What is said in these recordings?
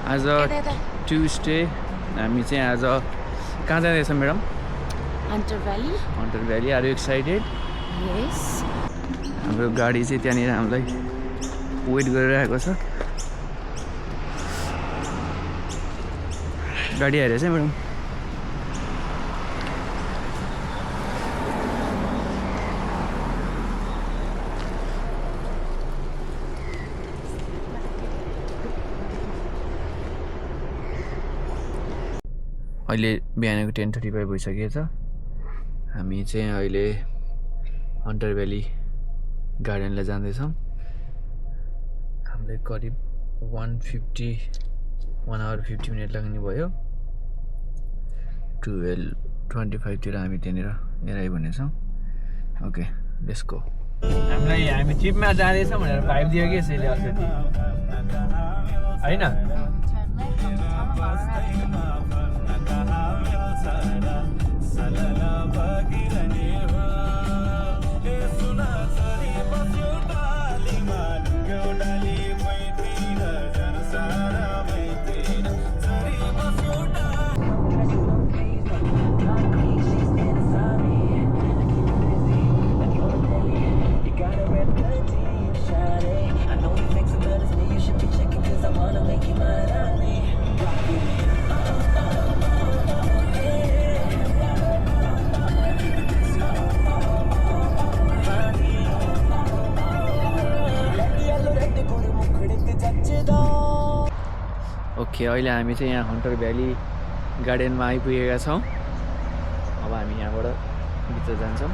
आज ट्युसडे हामी चाहिँ आज कहाँ जाँदैछौँ madam? Hunter Valley. Are you excited? Yes. हाम्रो गाडी चाहिँ त्यहाँनिर हामीलाई वेट गरिरहेको छ। गाडी आइरहेछ म्याडम। अहिले बिहानको 10:35 भइसकेको छ। हामी चाहिँ अहिले हन्टर भ्याली गार्डनलाई जाँदैछौँ। हामीलाई करिब 1 hour 50 minute लाग्ने भयो। 12:25 तिर हामी त्यहाँनिर एराइभ हुनेछौँ। Okay, let's go. हामी ट्रिपमा जाँदैछौँ भनेर भाइब दियो कि यसैले अलिकति होइन। ओके, अहिले हामी चाहिँ यहाँ हन्टर भ्याली गार्डनमा आइपुगेका छौँ। अब हामी यहाँबाट भित्र जान्छौँ।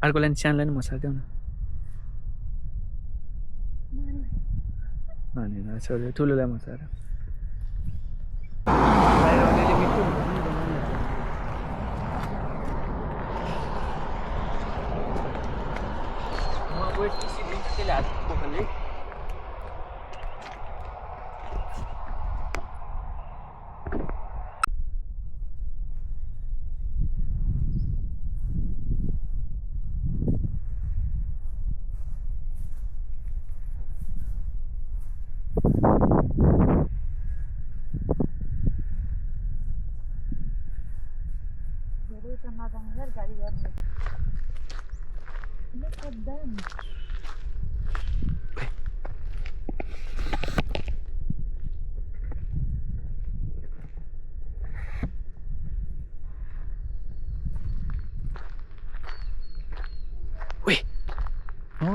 अर्को लाइन सानो लाइन मसाल्थ्यौ न। ठुलोलाई मसाएर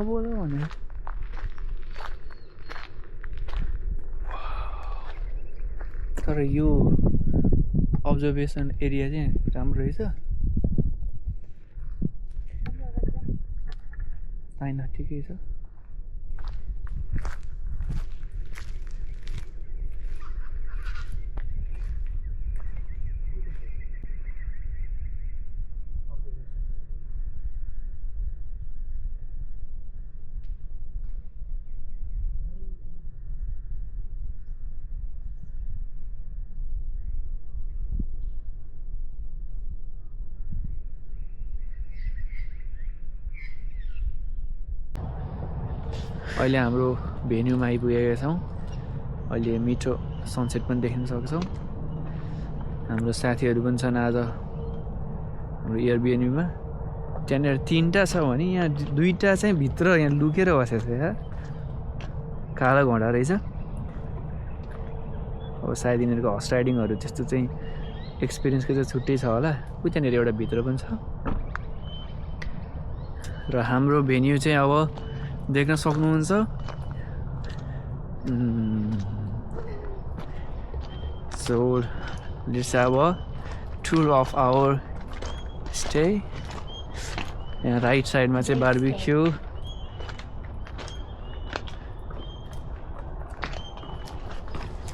बोल भने तर यो अब्जर्भेसन एरिया चाहिँ राम्रो रहेछ। होइन, ठिकै छ। अहिले हाम्रो भेन्यूमा आइपुगेका छौँ। अहिले मिठो सनसेट पनि देख्न सक्छौँ। हाम्रो साथीहरू पनि छन् आज हाम्रो एयरबिएनबीमा। त्यहाँनिर 3टा छ भने यहाँ 2टा चाहिँ भित्र यहाँ लुकेर बसेको छ। यार कालो घोडा रहेछ। अब सायद यिनीहरूको हर्स राइडिङहरू त्यस्तो चाहिँ एक्सपिरियन्सको चाहिँ छुट्टै छ होला। ऊ त्यहाँनिर एउटा भित्र पनि छ। र हाम्रो भेन्यू चाहिँ अब देख्न सक्नुहुन्छ। So let's have a tour of our stay. यहाँ राइट साइडमा चाहिँ barbecue.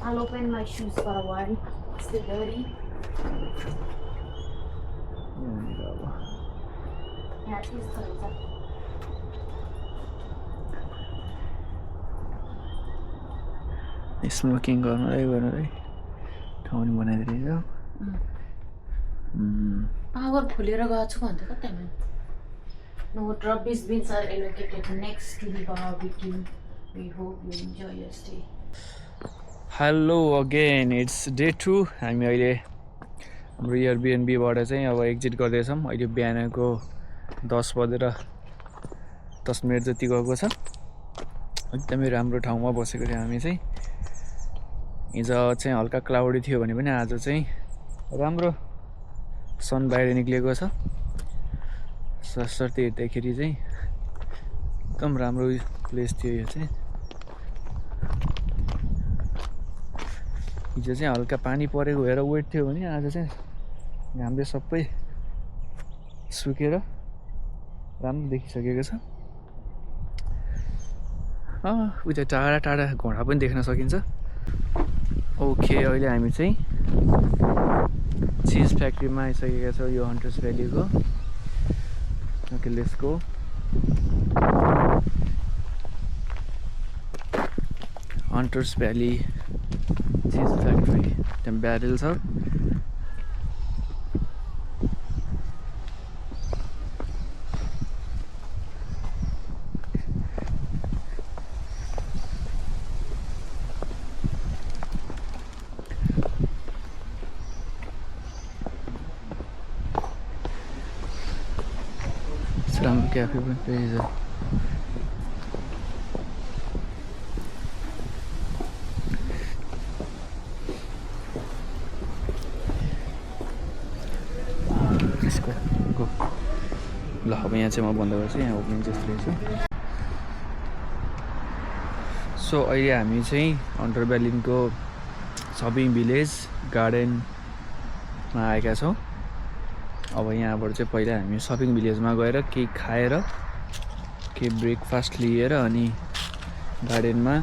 I'll open my shoes for a while. Still dirty. Yeah, it is dirty. Smoking गर्नलाई ठाउँ नि बनाइदिएको Power खोलेर गएको छु भन्थे कता म No rubbish bins are allocated next to the barbecue. We hope you enjoy your stay. Hello again it's day 2 हामी अहिले हाम्रो एयरबिएनबीबाट चाहिँ अब एक्जिट गर्दैछौँ अहिले बिहानको 10:10 जति गएको छ एकदमै राम्रो ठाउँमा बसेको थियो हामी चाहिँ हिजो चाहिँ हल्का क्लाउडी थियो भने पनि आज चाहिँ राम्रो सन बाहिर निक्लेको छ सरसर्ती हेर्दाखेरि चाहिँ एकदम राम्रो प्लेस थियो यो चाहिँ हिजो चाहिँ हल्का पानी परेको भएर वेट थियो भने आज चाहिँ घामले सबै सुकेर राम्रो देखिसकेको छ उता टाढा टाढा घोडा पनि देख्न सकिन्छ ओके अहिले हामी चाहिँ चिज फ्याक्ट्रीमा आइसकेका छौँ यो hunters भ्यालीको okay let's go hunters valley चिज फ्याक्ट्री त्यहाँ ब्यारेल छ राम्रो क्याफे पनि रहेछ ल अब यहाँ चाहिँ म बन्द गर्छु यहाँ ओपनिङ जस्तो रहेछ सो अहिले हामी चाहिँ हन्टर भ्यालीको सपिङ भिलेज गार्डनमा आएका छौँ अब यहाँबाट चाहिँ पहिला हामी सपिङ भिलेजमा गएर केही खाएर केही ब्रेकफास्ट लिएर अनि गार्डनमा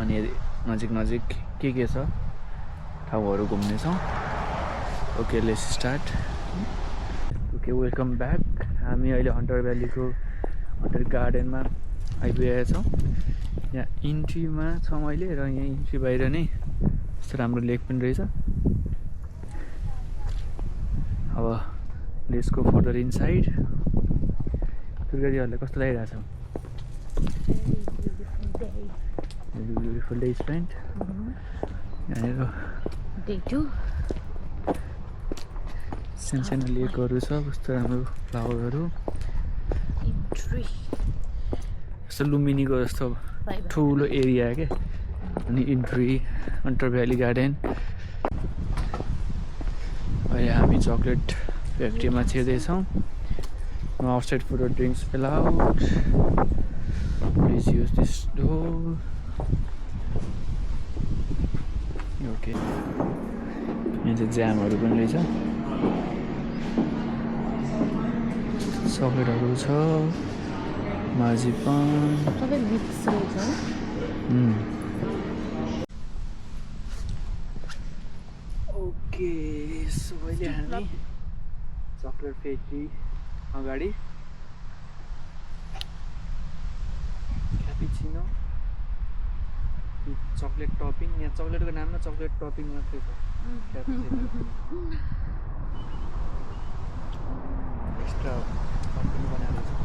अनि नजिक नजिक के छ ठाउँहरू घुम्नेछौँ okay let's start okay welcome back हामी अहिले हन्टर भ्यालीको हन्टर गार्डनमा आइपुगेका छौँ यहाँ इन्ट्रीमा छौँ अहिले र यहाँ इन्ट्री बाहिर नै यस्तो राम्रो लेक पनि रहेछ अब लेट्स गो फर्दर इनसाइड दुर्गाजीहरूलाई कस्तो लागिरहेछ ब्युटिफुल डे स्पेन्ट यहाँनिर Day 2. सानो लेकहरू छ कस्तो राम्रो फ्लावरहरू यस्तो लुम्बिनीको जस्तो ठुलो एरिया क्या अनि इन्ट्री हन्टर भ्याली गार्डन अहिले हामी चक्लेट फ्याक्ट्रीमा छिर्दैछौँ नो आउटसाइड फुड र drinks allowed please use this door okay यहाँ चाहिँ ज्यामहरू पनि रहेछ चक्लेटहरू छ मार्जिपान सबै मिक्स रहेछ ओके सो अहिले हामी चक्लेट फ्याक्ट्री अगाडि क्यापुचिनो चक्लेट टपिङ यहाँ चक्लेटको नाममा चक्लेट टपिङ मात्रै छ क्यापुचिनो एक्स्ट्रा टपिङ बनाएर छ